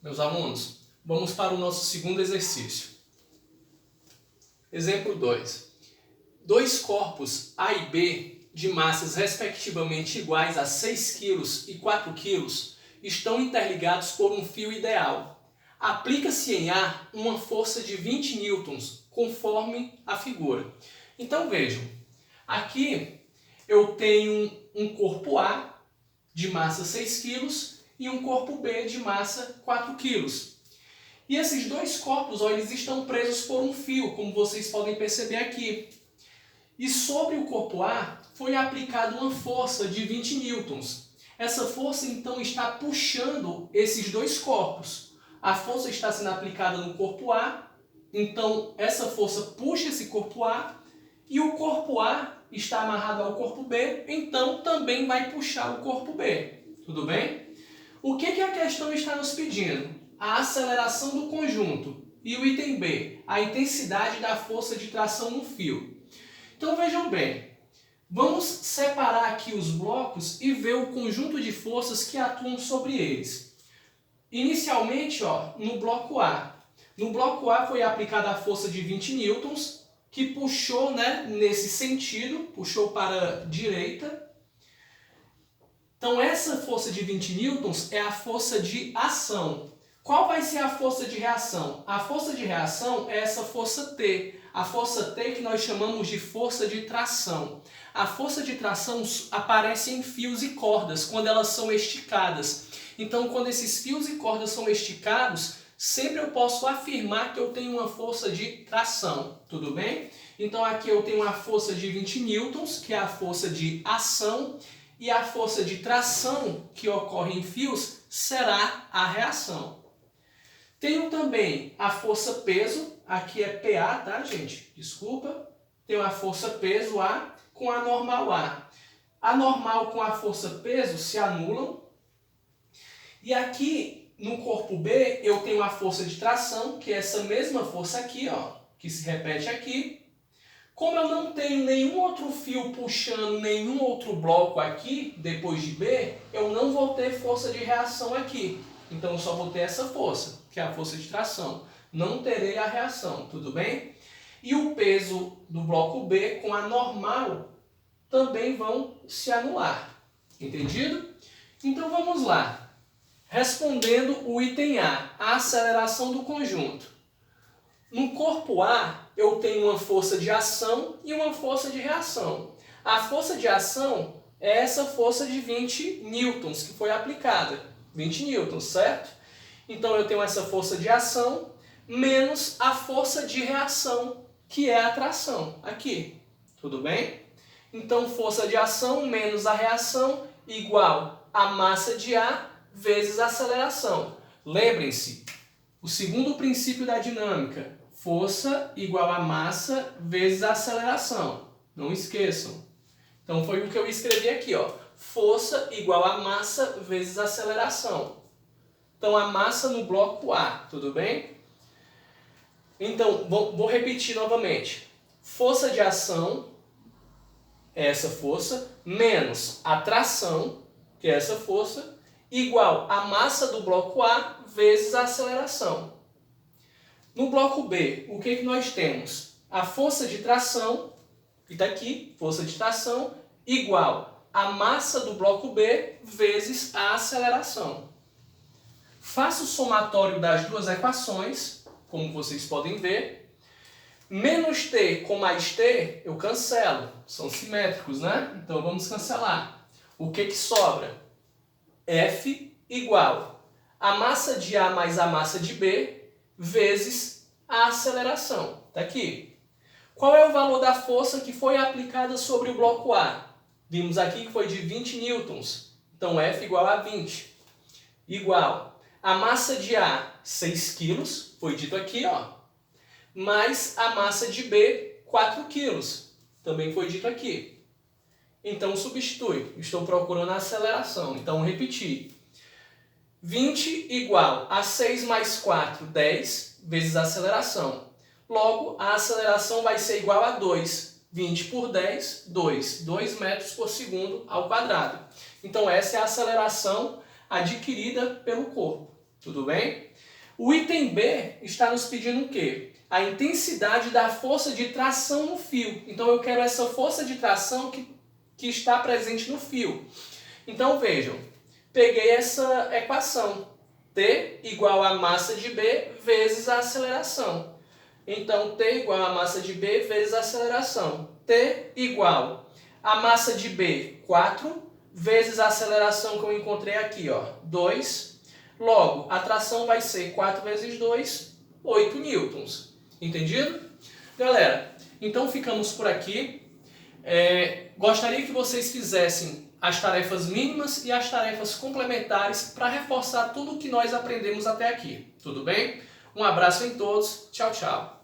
Meus alunos, vamos para o nosso segundo exercício. Exemplo 2. Dois corpos A e B, de massas respectivamente iguais a 6 kg e 4 kg, estão interligados por um fio ideal. Aplica-se em A uma força de 20 newtons, conforme a figura. Então vejam, aqui eu tenho um corpo A de massa 6 kg e um corpo B de massa 4 kg. E esses dois corpos, eles estão presos por um fio, como vocês podem perceber aqui. E sobre o corpo A foi aplicada uma força de 20 newtons. Essa força então está puxando esses dois corpos. A força está sendo aplicada no corpo A, então essa força puxa esse corpo A, e o corpo A está amarrado ao corpo B, então também vai puxar o corpo B. Tudo bem? O que a questão está nos pedindo? A aceleração do conjunto. E o item B, a intensidade da força de tração no fio. Então vejam bem, vamos separar aqui os blocos e ver o conjunto de forças que atuam sobre eles. Inicialmente, no bloco A. No bloco A foi aplicada a força de 20 newtons, que puxou, nesse sentido, puxou para a direita. Então essa força de 20 newtons é a força de ação. Qual vai ser a força de reação? A força de reação é essa força T. A força T que nós chamamos de força de tração. A força de tração aparece em fios e cordas, quando elas são esticadas. Então, quando esses fios e cordas são esticados, sempre eu posso afirmar que eu tenho uma força de tração. Tudo bem? Então, aqui eu tenho a força de 20 newtons, que é a força de ação, e a força de tração que ocorre em fios será a reação. Tenho também a força peso, aqui é PA, tá, gente? Desculpa. Tenho a força peso A com a normal A. A normal com a força peso se anulam. E aqui no corpo B eu tenho a força de tração, que é essa mesma força aqui, que se repete aqui. Como eu não tenho nenhum outro fio puxando nenhum outro bloco aqui, depois de B, eu não vou ter força de reação aqui. Então eu só vou ter essa força, que é a força de tração. Não terei a reação, tudo bem? E o peso do bloco B com a normal também vão se anular. Entendido? Então vamos lá. Respondendo o item A, a aceleração do conjunto. No corpo A, eu tenho uma força de ação e uma força de reação. A força de ação é essa força de 20 newtons que foi aplicada. 20 newtons, certo? Então eu tenho essa força de ação menos a força de reação, que é a tração, aqui. Tudo bem? Então força de ação menos a reação igual a massa de A vezes a aceleração. Lembrem-se, o segundo princípio da dinâmica, força igual a massa vezes a aceleração. Não esqueçam. Então foi o que eu escrevi aqui, força igual a massa vezes a aceleração. Então a massa no bloco A, tudo bem? Então vou repetir novamente. Força de ação, essa força, menos a tração, que é essa força, igual a massa do bloco A vezes a aceleração. No bloco B, o que nós temos? A força de tração, que está aqui, força de tração, igual a massa do bloco B vezes a aceleração. Faço o somatório das duas equações, como vocês podem ver. Menos T com mais T, eu cancelo. São simétricos, né? Então vamos cancelar. O que sobra? F igual a massa de A mais a massa de B vezes a aceleração. Está aqui. Qual é o valor da força que foi aplicada sobre o bloco A? Vimos aqui que foi de 20 newtons. Então F igual a 20. Igual a massa de A, 6 kg, foi dito aqui, mais a massa de B, 4 kg. Também foi dito aqui. Então substitui. Estou procurando a aceleração. Então repetir. 20 igual a 6 mais 4, 10, vezes a aceleração. Logo, a aceleração vai ser igual a 2. 20 por 10, 2 metros por segundo ao quadrado. Então essa é a aceleração adquirida pelo corpo. Tudo bem? O item B está nos pedindo o quê? A intensidade da força de tração no fio. Então eu quero essa força de tração que está presente no fio. Então vejam, peguei essa equação. T igual a massa de B vezes a aceleração. Então T igual a massa de B vezes a aceleração. T igual a massa de B, 4, vezes a aceleração que eu encontrei aqui, ó, 2. Logo, a tração vai ser 4 vezes 2, 8 newtons. Entendido? Galera, então ficamos por aqui. Gostaria que vocês fizessem as tarefas mínimas e as tarefas complementares para reforçar tudo o que nós aprendemos até aqui. Tudo bem? Um abraço em todos. Tchau, tchau.